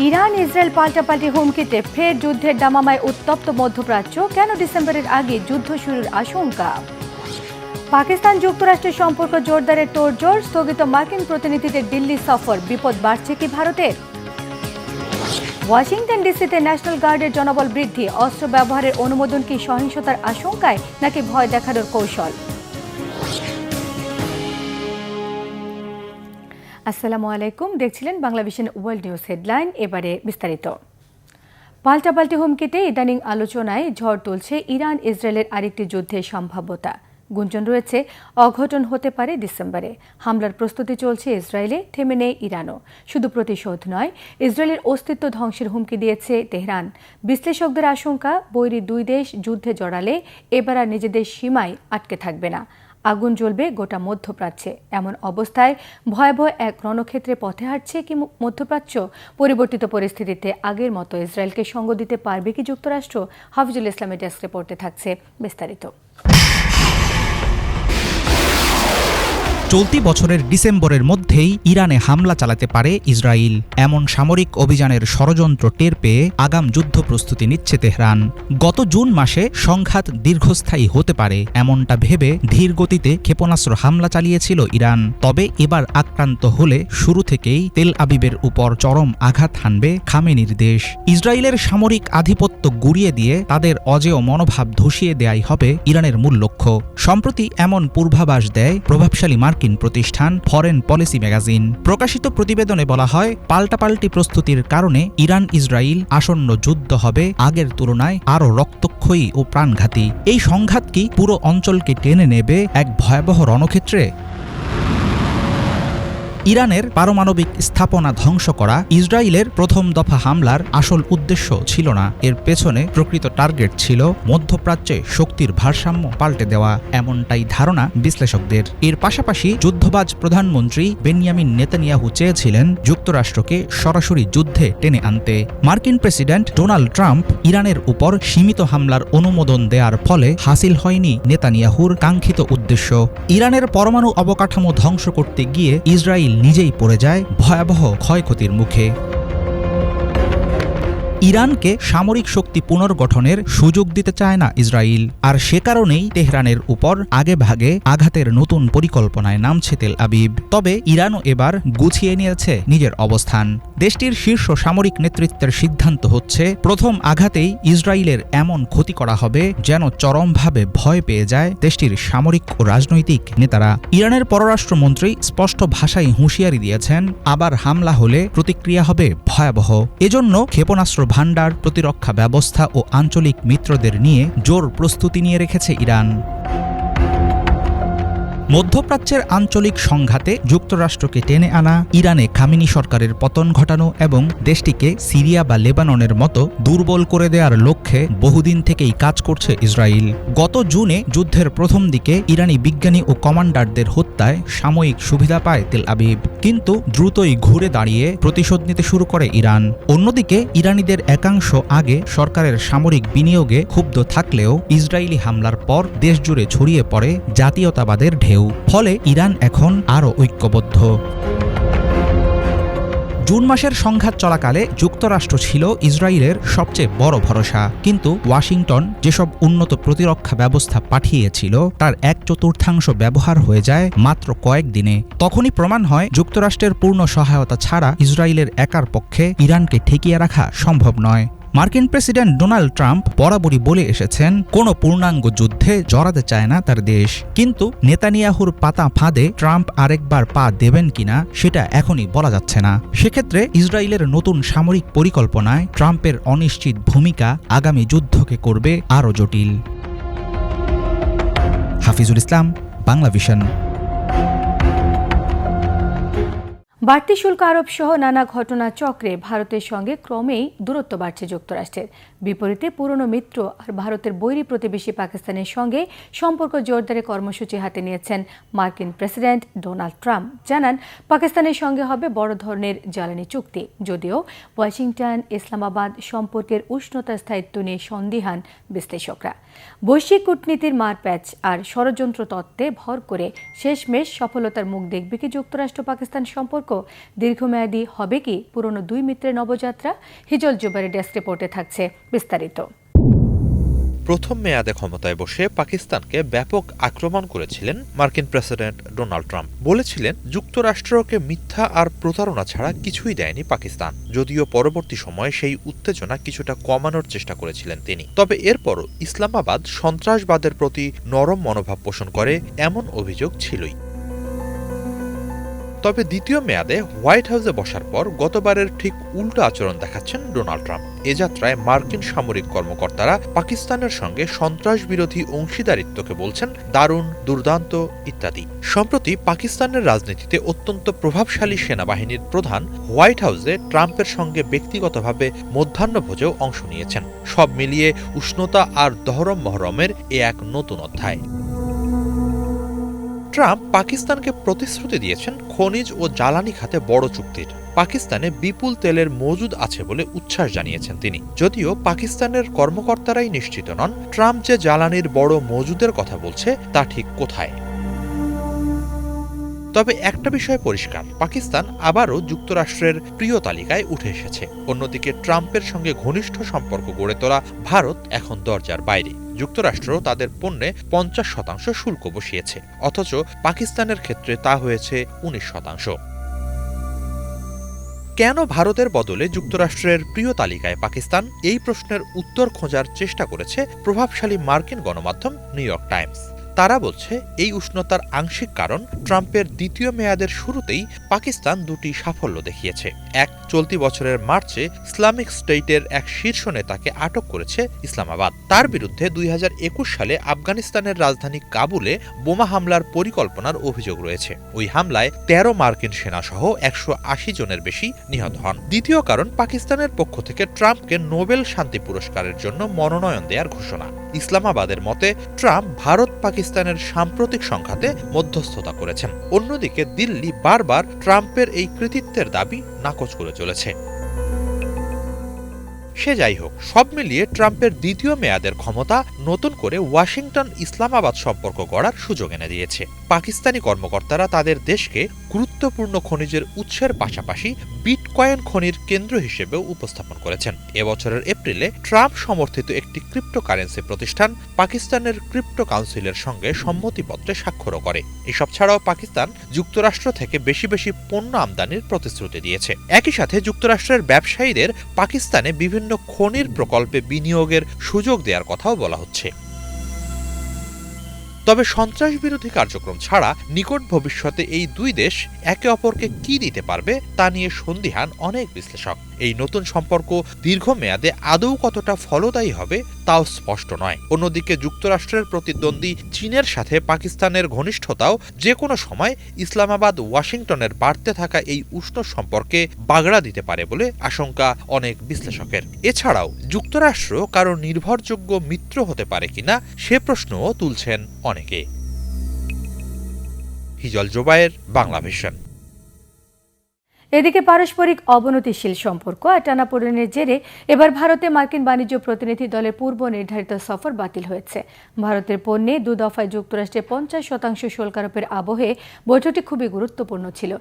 Iran Israel পাল্টাপাল্টি হুমকিতে ফের যুদ্ধের দামামায় উত্তপ্ত মধ্যপ্রাচ্য, কেন ডিসেম্বরের আগে যুদ্ধ শুরুর আশঙ্কা? পাকিস্তান যুক্তরাষ্ট্রের সম্পর্ক জোরদারের তোড়জোড়, স্থগিত মার্কিন প্রতিনিধিদের দিল্লি সফর, বিপদ বাড়ছে কি ভারতের? ওয়াশিংটন ডিসিতে ন্যাশনাল গার্ডের জনবল বৃদ্ধি, অস্ত্র ব্যবহারের অনুমোদন কি সহিংসতার আশঙ্কায় নাকি ভয় দেখানোর কৌশল? আসসালামু আলাইকুম, দেখছিলেন বাংলাভিশন ওয়ার্ল্ড নিউজ হেডলাইন। এবারে বিস্তারিত। পাল্টাপাল্টি হুমকিতে ইদানিং আলোচনায় ঝড় তুলছে ইরান ইসরায়েলের আরেকটি যুদ্ধের সম্ভাব্যতা। গুঞ্জন রয়েছে অঘটন হতে পারে ডিসেম্বরে। হামলার প্রস্তুতি চলছে ইসরায়েলে, থেমে নেই ইরানও। শুধু প্রতিশোধ নয়, ইসরায়েলের অস্তিত্ব ধ্বংসের হুমকি দিয়েছে তেহরান। বিশ্লেষকদের আশঙ্কা, বৈরী দুই দেশ যুদ্ধে জড়ালে এবার আর নিজেদের সীমায় আটকে থাকবে না, আগুন জ্বলবে গোটা মধ্যপ্রাচ্যে। এমন অবস্থায় ভয়াবহ এক রণক্ষেত্রে পথে হাঁটছে কি মধ্যপ্রাচ্য? পরিবর্তিত পরিস্থিতিতে আগের মতো ইসরায়েলকে সঙ্গ দিতে পারবে কি যুক্তরাষ্ট্র? হাফিজুল ইসলামের ডেস্ক রিপোর্টে থাকছে বিস্তারিত। চলতি বছরের ডিসেম্বরের মধ্যেই ইরানে হামলা চালাতে পারে ইসরায়েল, এমন সামরিক অভিযানের ষড়যন্ত্র টের পেয়ে আগাম যুদ্ধ প্রস্তুতি নিচ্ছে তেহরান। গত জুন মাসে সংঘাত দীর্ঘস্থায়ী হতে পারে এমনটা ভেবে ধীর গতিতে ক্ষেপণাস্ত্র হামলা চালিয়েছিল ইরান। তবে এবার আক্রান্ত হলে শুরু থেকেই তেল আবিবের উপর চরম আঘাত হানবে খামেনির দেশ। ইসরায়েলের সামরিক আধিপত্য গুড়িয়ে দিয়ে তাদের অজেয় মনোভাব ধসিয়ে দেয়াই হবে ইরানের মূল লক্ষ্য। সম্প্রতি এমন পূর্বাভাস দেয় প্রভাবশালী মার্কিন প্রতিষ্ঠান ফরেন পলিসি ম্যাগাজিন। প্রকাশিত প্রতিবেদনে বলা হয়, পাল্টাপাল্টি প্রস্তুতির কারণে ইরান ইসরায়েল আসন্ন যুদ্ধ হবে আগের তুলনায় আরও রক্তক্ষয়ী ও প্রাণঘাতী। এই সংঘাত কি পুরো অঞ্চলকে টেনে নেবে এক ভয়াবহ রণক্ষেত্রে? ইরানের পারমাণবিক স্থাপনা ধ্বংস করা ইসরায়েলের প্রথম দফা হামলার আসল উদ্দেশ্য ছিল না। এর পেছনে প্রকৃত টার্গেট ছিল মধ্যপ্রাচ্যে শক্তির ভারসাম্য পাল্টে দেওয়া, এমনটাই ধারণা বিশ্লেষকদের। এর পাশাপাশি যুদ্ধবাজ প্রধানমন্ত্রী বেনিয়ামিন নেতানিয়াহু চেয়েছিলেন যুক্তরাষ্ট্রকে সরাসরি যুদ্ধে টেনে আনতে। মার্কিন প্রেসিডেন্ট ডোনাল্ড ট্রাম্প ইরানের উপর সীমিত হামলার অনুমোদন দেওয়ার ফলে হাসিল হয়নি নেতানিয়াহুর কাঙ্ক্ষিত উদ্দেশ্য। ইরানের পরমাণু অবকাঠামো ধ্বংস করতে গিয়ে ইসরায়েল নিজেই পড়ে যায় ভয়াবহ ক্ষয়ক্ষতির মুখে। ইরানকে সামরিক শক্তি পুনর্গঠনের সুযোগ দিতে চায় না ইসরায়েল, আর সে কারণেই তেহরানের উপর আগেভাগে আঘাতের নতুন পরিকল্পনায় নামছে তেল আবিব। তবে ইরানও এবার গুছিয়ে নিয়েছে নিজের অবস্থান। দেশটির শীর্ষ সামরিক নেতৃত্বের সিদ্ধান্ত হচ্ছে, প্রথম আঘাতেই ইসরায়েলের এমন ক্ষতি করা হবে যেন চরমভাবে ভয় পেয়ে যায় দেশটির সামরিক ও রাজনৈতিক নেতারা। ইরানের পররাষ্ট্রমন্ত্রী স্পষ্ট ভাষায় হুঁশিয়ারি দিয়েছেন, আবার হামলা হলে প্রতিক্রিয়া হবে ভয়াবহ। এজন্য ক্ষেপণাস্ত্র ভান্ডার, প্রতিরক্ষা ব্যবস্থা ও আঞ্চলিক মিত্রদের নিয়ে জোর প্রস্তুতি নিয়ে রেখেছে ইরান। মধ্যপ্রাচ্যের আঞ্চলিক সংঘাতে যুক্তরাষ্ট্রকে টেনে আনা, ইরানে খামেনি সরকারের পতন ঘটানো এবং দেশটিকে সিরিয়া বা লেবাননের মতো দুর্বল করে দেওয়ার লক্ষ্যে বহুদিন থেকেই কাজ করছে ইসরায়েল। গত জুনে যুদ্ধের প্রথম দিকে ইরানি বিজ্ঞানী ও কমান্ডারদের হত্যায় সাময়িক সুবিধা পায় তেল আবিব, কিন্তু দ্রুতই ঘুরে দাঁড়িয়ে প্রতিশোধ নিতে শুরু করে ইরান। অন্যদিকে ইরানিদের একাংশ আগে সরকারের সামরিক বিনিয়োগে ক্ষুব্ধ থাকলেও ইসরায়েলি হামলার পর দেশজুড়ে ছড়িয়ে পড়ে জাতীয়তাবাদের ঢেউ। ফলে ইরান এখন আরও ঐক্যবদ্ধ। জুন মাসের সংঘাত চলাকালে যুক্তরাষ্ট্র ছিল ইসরায়েলের সবচেয়ে বড় ভরসা, কিন্তু ওয়াশিংটন যেসব উন্নত প্রতিরক্ষা ব্যবস্থা পাঠিয়েছিল তার 1/4 ব্যবহার হয়ে যায় মাত্র কয়েকদিনে। তখনই প্রমাণ হয় যুক্তরাষ্ট্রের পূর্ণ সহায়তা ছাড়া ইসরায়েলের একার পক্ষে ইরানকে ঠেকিয়ে রাখা সম্ভব নয়। মার্কিন প্রেসিডেন্ট ডোনাল্ড ট্রাম্প বরাবরই বলে এসেছেন, কোনো পূর্ণাঙ্গ যুদ্ধে জড়াতে চায় না তার দেশ। কিন্তু নেতানিয়াহুর পাতা ফাঁদে ট্রাম্প আরেকবার পা দেবেন কিনা সেটা এখনই বলা যাচ্ছে না। সেক্ষেত্রে ইসরায়েলের নতুন সামরিক পরিকল্পনায় ট্রাম্পের অনিশ্চিত ভূমিকা আগামী যুদ্ধকে করবে আরও জটিল। হাফিজুল ইসলাম, বাংলাভিশন। বাড়তি শুল্ক আরোপ সহ নানা ঘটনা চক্রে ভারতের সঙ্গে ক্রমেই দূরত্ব বাড়ছে যুক্তরাষ্ট্রের। বিপরীতে পুরনো মিত্র আর ভারতের বৈরী প্রতিবেশী পাকিস্তানের সঙ্গে সম্পর্ক জোরদারে কর্মসূচি হাতে নিয়েছেন মার্কিন প্রেসিডেন্ট ডোনাল্ড ট্রাম্প। জানান, পাকিস্তানের সঙ্গে হবে বড় ধরনের জ্বালানি চুক্তি। যদিও ওয়াশিংটন ইসলামাবাদ সম্পর্কের উষ্ণতা স্থায়িত্ব নিয়ে সন্দিহান বিশ্লেষকরা। বৈশ্বিক কূটনীতির মারপ্যাচ আর ষড়যন্ত্র তত্ত্বে ভর করে শেষমেশ সফলতার মুখ দেখবে কি যুক্তরাষ্ট্র পাকিস্তান সম্পর্ক? দীর্ঘমেয়াদী হবে কি পুরনো দুই মিত্রের নবযাত্রা? হিজল জুবাইরের ডেস্ক রিপোর্টে থাকছে বিস্তারিত। প্রথম মেয়াদে ক্ষমতায় বসে পাকিস্তানকে ব্যাপক আক্রমণ করেছিলেন মার্কিন প্রেসিডেন্ট ডোনাল্ড ট্রাম্প। বলেছিলেন যুক্তরাষ্ট্রকে মিথ্যা আর প্রতারণা ছাড়া কিছুই দেয়নি পাকিস্তান। যদিও পরবর্তী সময়ে সেই উত্তেজনা কিছুটা কমানোর চেষ্টা করেছিলেন তিনি। তবে এরপরও ইসলামাবাদ সন্ত্রাসবাদের প্রতি নরম মনোভাব পোষণ করে এমন অভিযোগ ছিলই। তবে দ্বিতীয় মেয়াদে হোয়াইট হাউসে বসার পর গতবারের ঠিক উল্টো আচরণ দেখাচ্ছেন ডোনাল্ড ট্রাম্প। এ যাত্রায় মার্কিন সামরিক কর্মকর্তারা পাকিস্তানের সঙ্গে সন্ত্রাস বিরোধী অংশীদারিত্বকে বলছেন দারুণ, দুর্দান্ত ইত্যাদি। সম্প্রতি পাকিস্তানের রাজনীতিতে অত্যন্ত প্রভাবশালী সেনাবাহিনীর প্রধান হোয়াইট হাউসে ট্রাম্পের সঙ্গে ব্যক্তিগতভাবে মধ্যাহ্নভোজেও অংশ নিয়েছেন। সব মিলিয়ে উষ্ণতা আর দহরম মহরমের এ এক নতুন অধ্যায়। ট্রাম্প পাকিস্তানকে প্রতিশ্রুতি দিয়েছেন খনিজ ও জ্বালানি খাতে বড় চুক্তির। পাকিস্তানে বিপুল তেলের মজুদ আছে বলে উচ্ছ্বাস জানিয়েছেন তিনি। যদিও পাকিস্তানের কর্মকর্তারাই নিশ্চিত নন ট্রাম্প যে জ্বালানির বড় মজুদের কথা বলছে তা ঠিক কোথায়। তবে একটা বিষয় পরিষ্কার, পাকিস্তান আবারও যুক্তরাষ্ট্রের প্রিয় তালিকায় উঠে এসেছে। অন্যদিকে ট্রাম্পের সঙ্গে ঘনিষ্ঠ সম্পর্ক গড়ে তোলা ভারত এখন দরজার বাইরে। যুক্তরাষ্ট্র তাদের পণ্যে 50% শুল্ক বসিয়েছে, অথচ পাকিস্তানের ক্ষেত্রে তা হয়েছে 19%। কেন ভারতের বদলে যুক্তরাষ্ট্রের প্রিয় তালিকায় পাকিস্তান? এই প্রশ্নের উত্তর খোঁজার চেষ্টা করেছে প্রভাবশালী মার্কিন গণমাধ্যম নিউ ইয়র্ক টাইমস। তারা বলছে এই উষ্ণতার আংশিক কারণ ট্রাম্পের দ্বিতীয় মেয়াদের শুরুতেই পাকিস্তান দুটি সাফল্য দেখিয়েছে। এক, চলতি বছরের মার্চে ইসলামিক স্টেটের এক শীর্ষ নেতাকে আটক করেছে ইসলামাবাদ। তার বিরুদ্ধে 2021 সালে আফগানিস্তানের রাজধানী কাবুলে বোমা হামলার পরিকল্পনার অভিযোগ রয়েছে। ওই হামলায় 13 মার্কিন সেনাসহ 180 জনের বেশি নিহত হন। দ্বিতীয় কারণ, পাকিস্তানের পক্ষ থেকে ট্রাম্পকে নোবেল শান্তি পুরস্কারের জন্য মনোনয়ন দেওয়ার ঘোষণা। ইসলামাবাদের মতে ট্রাম্প ভারত পাকিস্তানের সাম্প্রতিক সংঘাতে মধ্যস্থতা করেছেন। অন্যদিকে দিল্লি বারবার ট্রাম্পের এই কৃতিত্বের দাবি নাকচ করে চলেছে। সে যাই হোক, সব মিলিয়ে ট্রাম্পের দ্বিতীয় মেয়াদের ক্ষমতা নতুন করে ওয়াশিংটন ইসলামাবাদ সম্পর্ক গড়ার সুযোগ এনে দিয়েছে। পাকিস্তানি কর্মকর্তারা তাদের দেশকে গুরুত্বপূর্ণ খনিজের উৎসের পাশাপাশি বিটকয়েন খনির কেন্দ্র হিসেবেও উপস্থাপন করেছেন। এবছরের এপ্রিলে ট্রাম্প সমর্থিত একটি ক্রিপ্টোকারেন্সি প্রতিষ্ঠান পাকিস্তানের ক্রিপ্টো কাউন্সিলের সঙ্গে সম্মতিপত্রে স্বাক্ষরও করে। এসব ছাড়াও পাকিস্তান যুক্তরাষ্ট্র থেকে বেশি বেশি পণ্য আমদানির প্রতিশ্রুতি দিয়েছে। একই সাথে যুক্তরাষ্ট্রের ব্যবসায়ীদের পাকিস্তানে বিভিন্ন খনির প্রকল্পে বিনিয়োগের সুযোগ দেওয়ার কথাও বলা হচ্ছে। তবে সন্ত্রাস বিরোধী কার্যক্রম ছাড়া নিকট ভবিষ্যতে এই দুই দেশ একে অপরকে কি দিতে পারবে তা নিয়ে সন্দিহান অনেক বিশ্লেষক। এই নতুন সম্পর্ক দীর্ঘমেয়াদে আদৌ কতটা ফলদায়ী হবে তাও স্পষ্ট নয়। অন্যদিকে যুক্তরাষ্ট্রের প্রতিদ্বন্দ্বী চীনের সাথে পাকিস্তানের ঘনিষ্ঠতাও যে কোনো সময় ইসলামাবাদ ওয়াশিংটনের বাড়তে থাকা এই উষ্ণ সম্পর্কে বাগড়া দিতে পারে বলে আশঙ্কা অনেক বিশ্লেষকের। এছাড়াও যুক্তরাষ্ট্র কারো নির্ভরযোগ্য মিত্র হতে পারে কিনা সে প্রশ্নও তুলছেন অনেকে। হিজল জুবাইর, বাংলা ভিশন। এদিকে পারস্পরিক অবনতিশীল সম্পর্ক আর টানাপোড়েনের জেরে এবার ভারতে মার্কিন বাণিজ্য প্রতিনিধি দলের পূর্ব নির্ধারিত সফর বাতিল হয়েছে। ভারতের পণ্যে 2 দফায় যুক্তরাষ্ট্রে 50% শুল্ক আরোপের আবহে বৈঠকটি খুবই গুরুত্বপূর্ণ ছিল।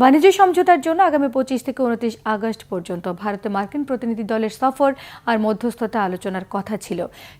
বাণিজ্য সমঝোতার জন্য আগামী 25 থেকে 29 আগস্ট পর্যন্ত ভারতে মার্কিন প্রতিনিধি দলের সফর আর মধ্যস্থতা আলোচনার কথা ছিল।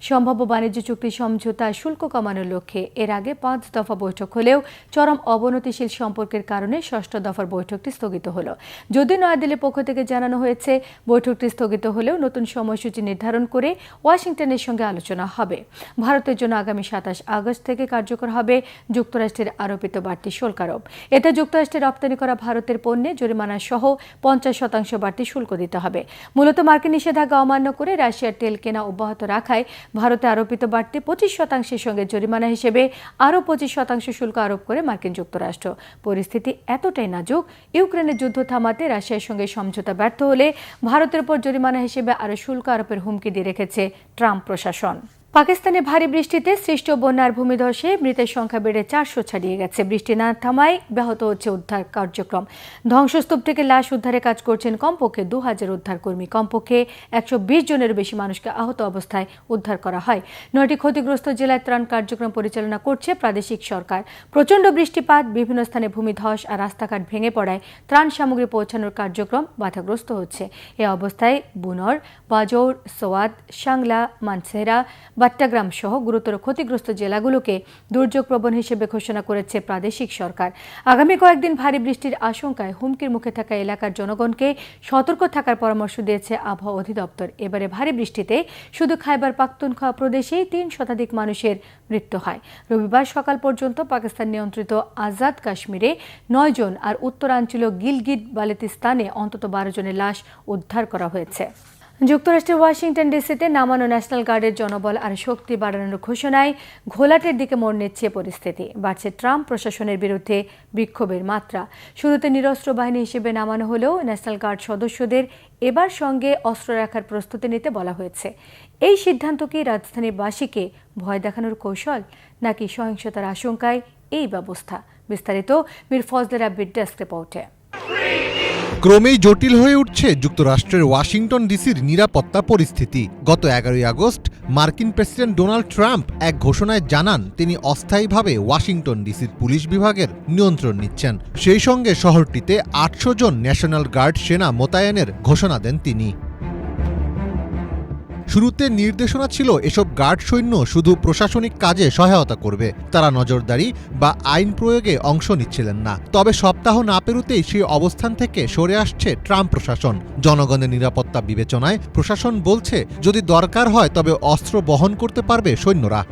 সম্ভাব্য বাণিজ্য চুক্তি সমঝোতা শুল্ক কমানোর লক্ষ্যে এর আগে 5 দফা বৈঠক হলেও চরম অবনতিশীল সম্পর্কের কারণে 6ষ্ঠ দফার বৈঠকটি স্থগিত হলো। যদিও নয়াদিল্লির পক্ষ থেকে জানানো হয়েছে বৈঠকটি স্থগিত হলেও নতুন সময়সূচি নির্ধারণ করে ওয়াশিংটনের সঙ্গে আলোচনা হবে। ভারতের জন্য আগামী 27 আগস্ট থেকে কার্যকর হবে যুক্তরাষ্ট্রের আরোপিত বাড়তি শুল্ক আরোপ। এতে যুক্তরাষ্ট্রে রপ্তানি করা ভারতের পণ্যে জরিমানা সহ 50% বাড়তি শুল্ক দিতে হবে। মূলত মার্কিন নিষেধাজ্ঞা অমান্য করে রাশিয়ার তেল কেনা অব্যাহত রাখায় ভারতে আরোপিত বাড়তি 25%-এর সঙ্গে জরিমানা হিসেবে আরও 25% শুল্ক আরোপ করে মার্কিন যুক্তরাষ্ট্র। পরিস্থিতি এতটাই নাজুক, ইউক্রেনের যুদ্ধ থামাতে রাশিয়ার সঙ্গে সমঝোতা ব্যর্থ হলে ভারতের উপর জরিমানা হিসেবে আরও শুল্ক আরোপের হুমকি দিয়ে রেখেছে ট্রাম্প প্রশাসন। পাকিস্তানে ভারী বৃষ্টিতে সৃষ্ট বন্যার ভূমিধসে মৃতের সংখ্যা বেড়ে 400 ছাড়িয়ে গেছে। বৃষ্টি না থামায় ব্যাহত হচ্ছে উদ্ধার কার্যক্রম। ধ্বংসস্তূপ থেকে লাশ উদ্ধারে কাজ করছেন কমপক্ষে 2000 উদ্ধারকর্মী। কমপক্ষে 120 জনেরও বেশি মানুষকে আহত অবস্থায় উদ্ধার করা হয়। 9টি ক্ষতিগ্রস্ত জেলায় ত্রাণ কার্যক্রম পরিচালনা করছে প্রাদেশিক সরকার। প্রচণ্ড বৃষ্টিপাত, বিভিন্ন স্থানে ভূমিধস আর রাস্তাঘাট ভেঙে পড়ায় ত্রাণ সামগ্রী পৌঁছানোর কার্যক্রম বাধাগ্রস্ত হচ্ছে। এ অবস্থায় বুনর, বাজৌর, সোয়াদ, সাংলা, মানসেরা, বাট্টাগ্রাম সহ গুরুতর ক্ষতিগ্রস্ত জেলাগুলোকে দুর্যোগ প্রবণ হিসেবে ঘোষণা করেছে প্রাদেশিক সরকার। আগামী কয়েকদিন ভারী বৃষ্টির আশঙ্কায় হুমকির মুখে থাকা এলাকার জনগণকে সতর্ক থাকার পরামর্শ দিয়েছে আবহাওয়া অধিদপ্তর। এবারে ভারী বৃষ্টিতে শুধু খাইবার পাখতুনখোয়া প্রদেশেই 3 শতাধিক মানুষের মৃত্যু হয়। রবিবার সকাল পর্যন্ত পাকিস্তান নিয়ন্ত্রিত আজাদ কাশ্মীরে 9 জন আর উত্তরাঞ্চলীয় গিলগিট বালতিস্তানে অন্তত 12 জনের লাশ উদ্ধার করা হয়েছে। যুক্তরাষ্ট্রের ওয়াশিংটন ডিসিতে নামানো ন্যাশনাল গার্ডের জনবল আর শক্তি বাড়ানোর ঘোষণায় ঘোলাটের দিকে মোড় নিচ্ছে পরিস্থিতি। বাড়ছে ট্রাম্প প্রশাসনের বিরুদ্ধে বিক্ষোভের মাত্রা। শুরুতে নিরস্ত্র বাহিনী হিসেবে নামানো হলেও ন্যাশনাল গার্ড সদস্যদের এবার সঙ্গে অস্ত্র রাখার প্রস্তুতি নিতে বলা হয়েছে। এই সিদ্ধান্ত কি রাজধানীবাসীকে ভয় দেখানোর কৌশল, নাকি সহিংসতার আশঙ্কায় এই ব্যবস্থা? বিস্তারিত মীর ফজলে রাব্বির ডেস্ক রিপোর্টে। ক্রমেই জটিল হয়ে উঠছে যুক্তরাষ্ট্রের ওয়াশিংটন ডিসির নিরাপত্তা পরিস্থিতি। গত 11 আগস্ট মার্কিন প্রেসিডেন্ট ডোনাল্ড ট্রাম্প এক ঘোষণায় জানান তিনি অস্থায়ীভাবে ওয়াশিংটন ডিসির পুলিশ বিভাগের নিয়ন্ত্রণ নিচ্ছেন। সেই সঙ্গে শহরটিতে 800 জন ন্যাশনাল গার্ড সেনা মোতায়েনের ঘোষণা দেন তিনি। শুরুতে নির্দেশনা ছিল এসব গার্ড সৈন্য শুধু প্রশাসনিক কাজে সহায়তা করবে, তারা নজরদারি বা আইন প্রয়োগে অংশ নিচ্ছিলেন না। তবে সপ্তাহ না পেরোতেই সেই অবস্থান থেকে সরে আসছে ট্রাম্প প্রশাসন। জনগণের নিরাপত্তা বিবেচনায় প্রশাসন বলছে যদি দরকার হয় তবে অস্ত্র বহন করতে পারবে সৈন্যরা।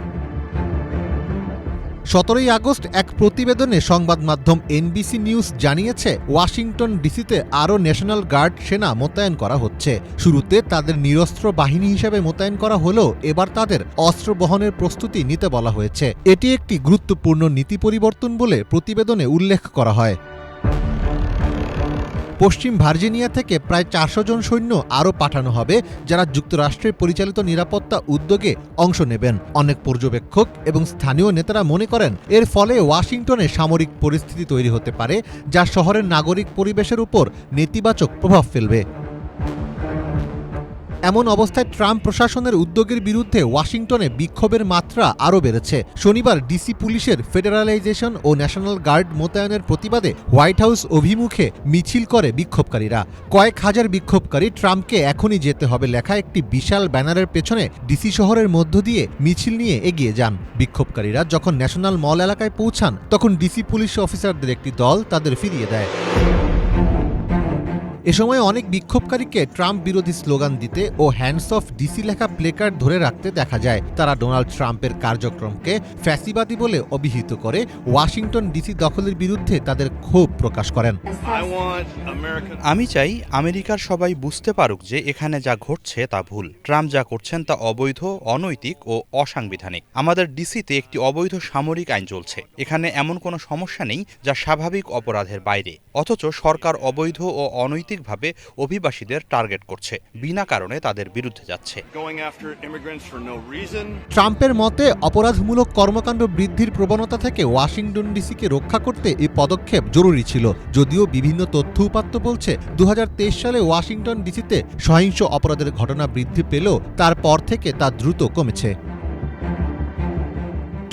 17 আগস্ট এক প্রতিবেদনে সংবাদ মাধ্যম এনবিসি নিউজ জানিয়েছে ওয়াশিংটন ডিসিতে আরও ন্যাশনাল গার্ড সেনা মোতায়েন করা হচ্ছে। শুরুতে তাদের নিরস্ত্র বাহিনী হিসেবে মোতায়েন করা হলেও এবার তাদের অস্ত্র বহনের প্রস্তুতি নিতে বলা হয়েছে। এটি একটি গুরুত্বপূর্ণ নীতি পরিবর্তন বলে প্রতিবেদনে উল্লেখ করা হয়। পশ্চিম ভার্জিনিয়া থেকে প্রায় 400 জন সৈন্য আরও পাঠানো হবে, যারা যুক্তরাষ্ট্রের পরিচালিত নিরাপত্তা উদ্যোগে অংশ নেবেন। অনেক পর্যবেক্ষক এবং স্থানীয় নেতারা মনে করেন এর ফলে ওয়াশিংটনে সামরিক পরিস্থিতি তৈরি হতে পারে, যা শহরের নাগরিক পরিবেশের উপর নেতিবাচক প্রভাব ফেলবে। এমন অবস্থায় ট্রাম্প প্রশাসনের উদ্যোগের বিরুদ্ধে ওয়াশিংটনে বিক্ষোভের মাত্রা আরও বেড়েছে। শনিবার ডিসি পুলিশের ফেডারালাইজেশন ও ন্যাশনাল গার্ড মোতায়েনের প্রতিবাদে হোয়াইট হাউস অভিমুখে মিছিল করে বিক্ষোভকারীরা। কয়েক হাজার বিক্ষোভকারী ট্রাম্পকে এখনই যেতে হবে লেখা একটি বিশাল ব্যানারের পেছনে ডিসি শহরের মধ্য দিয়ে মিছিল নিয়ে এগিয়ে যান। বিক্ষোভকারীরা যখন ন্যাশনাল মল এলাকায় পৌঁছান তখন ডিসি পুলিশ অফিসারদের একটি দল তাদের ফিরিয়ে দেয়। এ সময় অনেক বিক্ষোভকারীকে ট্রাম্প বিরোধী স্লোগান দিতে ও হ্যান্ডস অফ ডিসি লেখা প্লেকার্ড ধরে রাখতে দেখা যায়। তারা ডোনাল্ড ট্রাম্পের কার্যক্রমকে ফ্যাসিবাদী বলে অভিহিত করে ওয়াশিংটন ডিসি দখলের বিরুদ্ধে তাদের ক্ষোভ প্রকাশ করেন। আমি চাই আমেরিকার সবাই বুঝতে পারুক যে এখানে যা ঘটছে তা ভুল। ট্রাম্প যা করছেন তা অবৈধ, অনৈতিক ও অসাংবিধানিক। আমাদের ডিসিতে একটি অবৈধ সামরিক আইন চলছে। এখানে এমন কোনো সমস্যা নেই যা স্বাভাবিক অপরাধের বাইরে, অথচ সরকার অবৈধ ও অনৈতিকভাবে অভিবাসীদের টার্গেট করছে, বিনা কারণে তাদের বিরুদ্ধে যাচ্ছে। ট্রাম্পের মতে অপরাধমূলক কর্মকাণ্ড বৃদ্ধির প্রবণতা থেকে ওয়াশিংটন ডিসিকে রক্ষা করতে এই পদক্ষেপ জরুরি ছিল। যদিও বিভিন্ন তথ্য উপাত্ত বলছে 2023 সালে ওয়াশিংটন ডিসিতে সহিংস অপরাধের ঘটনা বৃদ্ধি পেলেও তারপর থেকে তা দ্রুত কমেছে।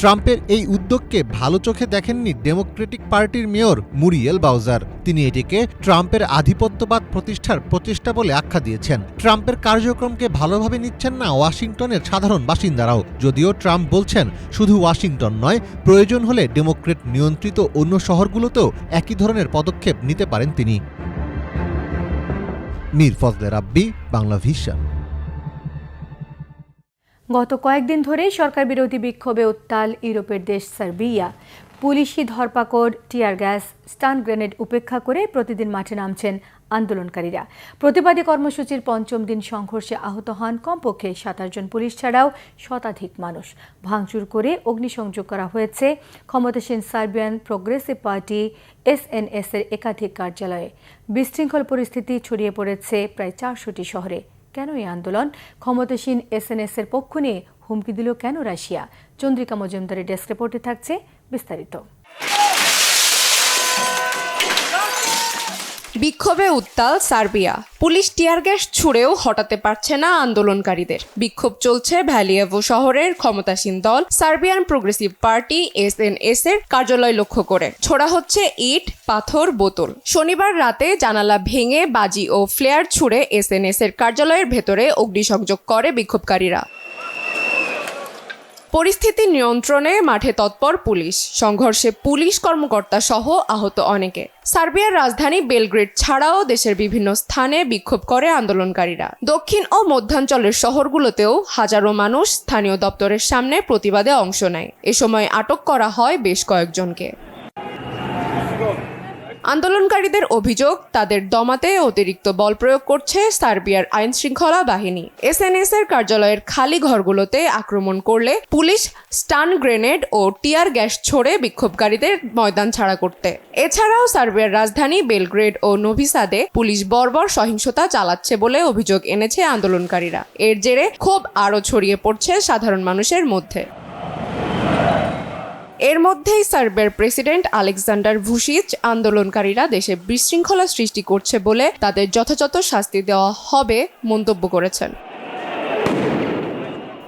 ট্রাম্পের এই উদ্যোগকে ভালো চোখে দেখেননি ডেমোক্রেটিক পার্টির মেয়র মুরিয়েল বাউজার। তিনি এটিকে ট্রাম্পের আধিপত্যবাদ প্রতিষ্ঠার প্রচেষ্টা বলে আখ্যা দিয়েছেন। ট্রাম্পের কার্যক্রমকে ভালোভাবে নিচ্ছেন না ওয়াশিংটনের সাধারণ বাসিন্দারাও। যদিও ট্রাম্প বলছেন শুধু ওয়াশিংটন নয়, প্রয়োজন হলে ডেমোক্রেট নিয়ন্ত্রিত অন্য শহরগুলোতেও একই ধরনের পদক্ষেপ নিতে পারেন তিনি। মীর ফজলে রাব্বি, বাংলা ভিশন। গত কয়েকদিন ধরেই সরকার বিরোধী বিক্ষোভে উত্তাল ইউরোপের দেশ সার্বিয়া। পুলিশি ধরপাকড়, টিয়ার গ্যাস, স্টান গ্রেনেড উপেক্ষা করে প্রতিদিন মাঠে নামছেন আন্দোলনকারীরা। প্রতিবাদী কর্মসূচির পঞ্চম দিন সংঘর্ষে আহত হন কমপক্ষে 27 জন পুলিশ ছাড়াও শতাধিক মানুষ। ভাঙচুর করে অগ্নিসংযোগ করা হয়েছে ক্ষমতাসীন সার্বিয়ান প্রোগ্রেসিভ পার্টি SNS এর একাধিক কার্যালয়ে। বিশৃঙ্খল পরিস্থিতি ছড়িয়ে পড়েছে প্রায় 400টি শহরে। কেন এই আন্দোলন? ক্ষমতাসীন SNS এর পক্ষ নিয়ে হুমকি দিল কেন রাশিয়া? চন্দ্রিকা মজুমদারের ডেস্ক রিপোর্টে থাকছে বিস্তারিত। বিক্ষোভে উত্তাল সার্বিয়া। পুলিশ টিয়ার গ্যাস ছুড়েও হটাতে পারছে না আন্দোলনকারীদের। বিক্ষোভ চলছে ভ্যালিয়েভো শহরের ক্ষমতাসীন দল সার্বিয়ান প্রোগ্রেসিভ পার্টি এসএনএস এর কার্যালয় লক্ষ্য করে। ছোড়া হচ্ছে ইট, পাথর, বোতল। শনিবার রাতে জানালা ভেঙে বাজি ও ফ্লেয়ার ছুড়ে এসএনএস এর কার্যালয়ের ভেতরে অগ্নিসংযোগ করে বিক্ষোভকারীরা। পরিস্থিতি নিয়ন্ত্রণে মাঠে তৎপর পুলিশ। সংঘর্ষে পুলিশ কর্মকর্তা সহ আহত অনেকে। সার্বিয়ার রাজধানী বেলগ্রেড ছাড়াও দেশের বিভিন্ন স্থানে বিক্ষোভ করে আন্দোলনকারীরা। দক্ষিণ ও মধ্যাঞ্চলের শহরগুলোতেও হাজারো মানুষ স্থানীয় দপ্তরের সামনে প্রতিবাদে অংশ নেয়। এ সময় আটক করা হয় বেশ কয়েকজনকে। আন্দোলনকারীদের অভিযোগ, তাদের দমাতে অতিরিক্ত বল প্রয়োগ করছে সার্বিয়ার আইনশৃঙ্খলা বাহিনী। এসএনএস এর কার্যালয়ের খালি ঘরগুলোতে আক্রমণ করলে পুলিশ স্টান গ্রেনেড ও টিয়ার গ্যাস ছোড়ে বিক্ষোভকারীদের ময়দান ছাড়া করতে। এছাড়াও সার্বিয়ার রাজধানী বেলগ্রেড ও নোভি সাদে পুলিশ বর্বর সহিংসতা চালাচ্ছে বলে অভিযোগ এনেছে আন্দোলনকারীরা। এর জেরে ক্ষোভ আরও ছড়িয়ে পড়ছে সাধারণ মানুষের মধ্যে। এর মধ্যেই সার্বিয়ার প্রেসিডেন্ট আলেকজান্ডার ভুসিচ আন্দোলনকারীরা দেশে বিশৃঙ্খলা সৃষ্টি করছে বলে তাদের যথাযথ শাস্তি দেওয়া হবে মন্তব্য করেছেন।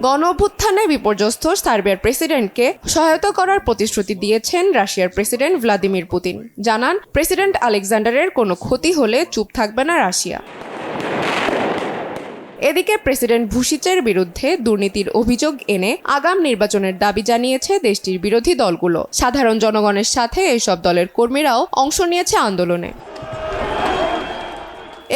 গণ অভ্যুত্থানে বিপর্যস্ত সার্বিয়ার প্রেসিডেন্টকে সহায়তা করার প্রতিশ্রুতি দিয়েছেন রাশিয়ার প্রেসিডেন্ট ভ্লাদিমির পুতিন। জানান, প্রেসিডেন্ট আলেকজান্ডারের কোনো ক্ষতি হলে চুপ থাকবে না রাশিয়া। এদিকে প্রেসিডেন্ট ভুসিচের বিরুদ্ধে দুর্নীতির অভিযোগ এনে আগাম নির্বাচনের দাবি জানিয়েছে দেশটির বিরোধী দলগুলো। সাধারণ জনগণের সাথে এসব দলের কর্মীরাও অংশ নিয়েছে আন্দোলনে।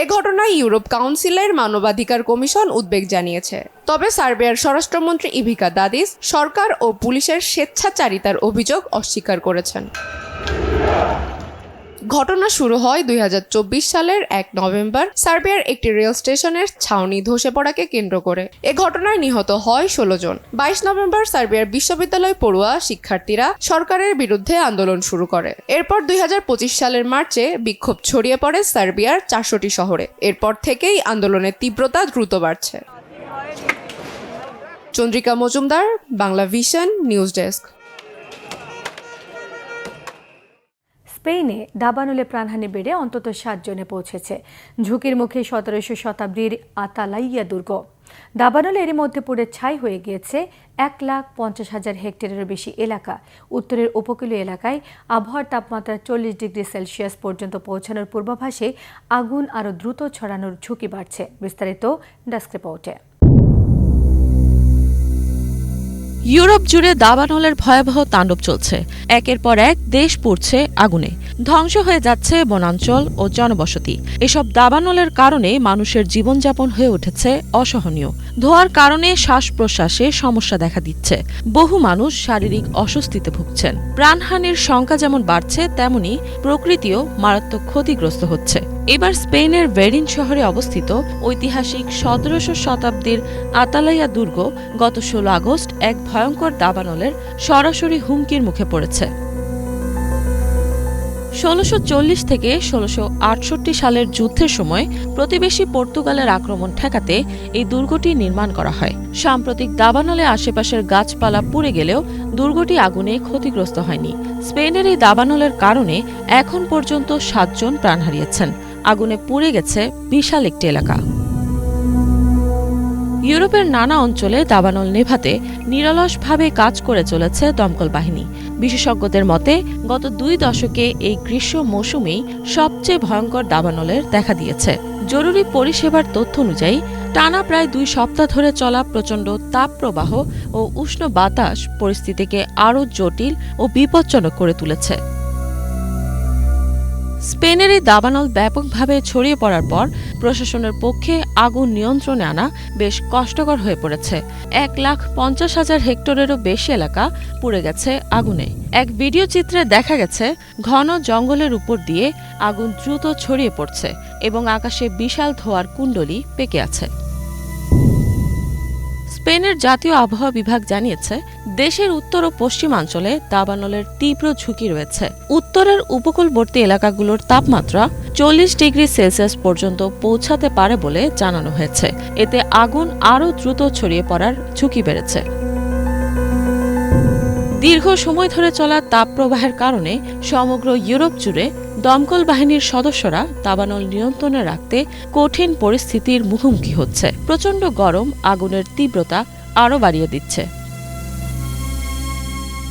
এ ঘটনায় ইউরোপ কাউন্সিলের মানবাধিকার কমিশন উদ্বেগ জানিয়েছে। তবে সার্বিয়ার স্বরাষ্ট্রমন্ত্রী ইভিকা দাদিস সরকার ও পুলিশের স্বেচ্ছাচারিতার অভিযোগ অস্বীকার করেছেন। ঘটনা শুরু হয় 2024 সালের 1 নভেম্বর সার্বিয়ার একটি রেল স্টেশনের ছাউনি ধসে পড়াকে কেন্দ্র করে। এ ঘটনায় নিহত হয় 16 জন। 22 নভেম্বর সার্বিয়ার বিশ্ববিদ্যালয় পড়ুয়া শিক্ষার্থীরা সরকারের বিরুদ্ধে আন্দোলন শুরু করে। এরপর 2025 সালের মার্চে বিক্ষোভ ছড়িয়ে পড়ে সার্বিয়ার 400টি শহরে। এরপর থেকেই আন্দোলনের তীব্রতা দ্রুত বাড়ছে। Chandrika Majumdar, Bangla vision news desk. স্পেনে দাবানলে প্রাণহানি বেড়ে অন্তত 7 জনে পৌঁছেছে। ঝুঁকির মুখে 17শো শতাব্দীর আতালাইয়া দুর্গ। দাবানলে এরই মধ্যে পুড়ে ছাই হয়ে গিয়েছে 1,50,000 হেক্টরেরও বেশি এলাকা। উত্তরের উপকূলীয় এলাকায় আবহাওয়ার তাপমাত্রা 40 ডিগ্রি সেলসিয়াস পর্যন্ত পৌঁছানোর পূর্বাভাসে আগুন আরও দ্রুত ছড়ানোর ঝুঁকি বাড়ছে। বিস্তারিত ডেস্ক রিপোর্টে। ইউরোপ জুড়ে দাবানলের ভয়াবহ তাণ্ডব চলছে। একের পর এক দেশ পুড়ছে আগুনে। ধ্বংস হয়ে যাচ্ছে বনাঞ্চল ও জনবসতি। এসব দাবানলের কারণে মানুষের জীবনযাপন হয়ে উঠেছে অসহনীয়। ধোঁয়ার কারণে শ্বাস প্রশ্বাসে সমস্যা দেখা দিচ্ছে। বহু মানুষ শারীরিক অস্বস্তিতে ভুগছেন। প্রাণহানির সংখ্যা যেমন বাড়ছে, তেমনি প্রকৃতিও মারাত্মক ক্ষতিগ্রস্ত হচ্ছে। এবার স্পেনের ভেরিন শহরে অবস্থিত ঐতিহাসিক 17শো শতাব্দীর আতালাইয়া দুর্গ গত 16 আগস্ট এক ভয়ঙ্কর দাবানলের সরাসরি হুমকির মুখে পড়েছে। 1640 থেকে 1668 সালের যুদ্ধের সময় প্রতিবেশী পর্তুগালের আক্রমণ ঠেকাতে এই দুর্গটি নির্মাণ করা হয়। সাম্প্রতিক দাবানলে আশেপাশের গাছপালা পুড়ে গেলেও দুর্গটি আগুনে ক্ষতিগ্রস্ত হয়নি। স্পেনের এই দাবানলের কারণে এখন পর্যন্ত 7 জন প্রাণ হারিয়েছেন। আগুনে পুড়ে গেছে বিশাল একটি এলাকা। ইউরোপের নানা অঞ্চলে দাবানল নেভাতে নিরলসভাবে কাজ করে চলেছে দমকল বাহিনী। বিশেষজ্ঞদের মতে গত 2 দশকে এই গ্রীষ্ম মৌসুমেই সবচেয়ে ভয়ঙ্কর দাবানলের দেখা দিয়েছে। জরুরি পরিষেবার তথ্য অনুযায়ী টানা প্রায় 2 সপ্তাহ ধরে চলা প্রচণ্ড তাপপ্রবাহ ও উষ্ণ বাতাস পরিস্থিতিকে আরও জটিল ও বিপজ্জনক করে তুলেছে। স্পেনের এই দাবানল ব্যাপকভাবে ছড়িয়ে পড়ার পর প্রশাসনের পক্ষে আগুন নিয়ন্ত্রণে আনা বেশ কষ্টকর হয়ে পড়েছে। 1,50,000 হেক্টরেরও বেশি এলাকা পুড়ে গেছে আগুনে। এক ভিডিও চিত্রে দেখা গেছে ঘন জঙ্গলের উপর দিয়ে আগুন দ্রুত ছড়িয়ে পড়ছে এবং আকাশে বিশাল ধোঁয়ার কুণ্ডলী পেকে আছে। স্পেনের জাতীয় আবহাওয়া বিভাগ জানিয়েছে, দেশের উত্তর ও পশ্চিমাঞ্চলে দাবানলের তীব্র ঝুঁকি রয়েছে। উত্তরের উপকূলবর্তী এলাকাগুলোর তাপমাত্রা 40 ডিগ্রি সেলসিয়াস পর্যন্ত পৌঁছাতে পারে বলে জানানো হয়েছে। এতে আগুন আরও দ্রুত ছড়িয়ে পড়ার ঝুঁকি বেড়েছে। দীর্ঘ সময় ধরে চলা তাপপ্রবাহের কারণে সমগ্র ইউরোপ জুড়ে দমকল বাহিনীর সদস্যরা দাবানল নিয়ন্ত্রণে রাখতে কঠিন পরিস্থিতির মুখোমুখি হচ্ছে। প্রচণ্ড গরম আগুনের তীব্রতা আরও বাড়িয়ে দিচ্ছে।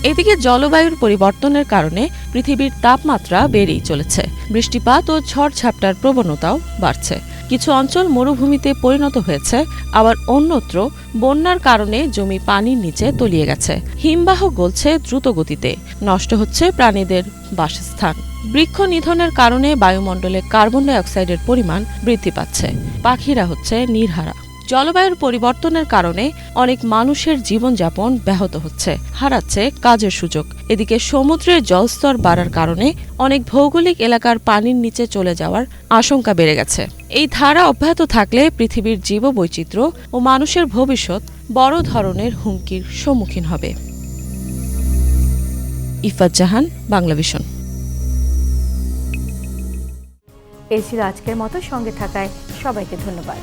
এদিকে জলবায়ুর পরিবর্তনের কারণে পৃথিবীর তাপমাত্রা বেড়েই চলেছে। বৃষ্টিপাত ও ঝড়ঝাপটার প্রবণতাও বাড়ছে। কিছু অঞ্চল মরুভূমিতে পরিণত হয়েছে, আবার অন্যত্র বন্যার কারণে জমি পানির নিচে তলিয়ে গেছে। হিমবাহ গলছে দ্রুত গতিতে, নষ্ট হচ্ছে প্রাণীদের বাসস্থান। বৃক্ষ নিধনের কারণে বায়ুমণ্ডলে কার্বন ডাই অক্সাইডের পরিমাণ বৃদ্ধি পাচ্ছে। পাখিরা হচ্ছে নির্হারা। জলবায়ুর পরিবর্তনের কারণে অনেক মানুষের জীবনযাপন ব্যাহত হচ্ছে, হারাচ্ছে কাজের সুযোগ। এদিকে সমুদ্রের জলস্তর বাড়ার কারণে অনেক ভৌগোলিক এলাকার পানির নিচে চলে যাওয়ার আশঙ্কা বেড়ে গেছে। এই ধারা অব্যাহত থাকলে পৃথিবীর জীববৈচিত্র্য ও মানুষের ভবিষ্যৎ বড় ধরনের হুমকির সম্মুখীন হবে। ইফাত জাহান, বাংলাভিশন। এই ছিল আজকের মতো। সঙ্গে থাকায় সবাইকে ধন্যবাদ।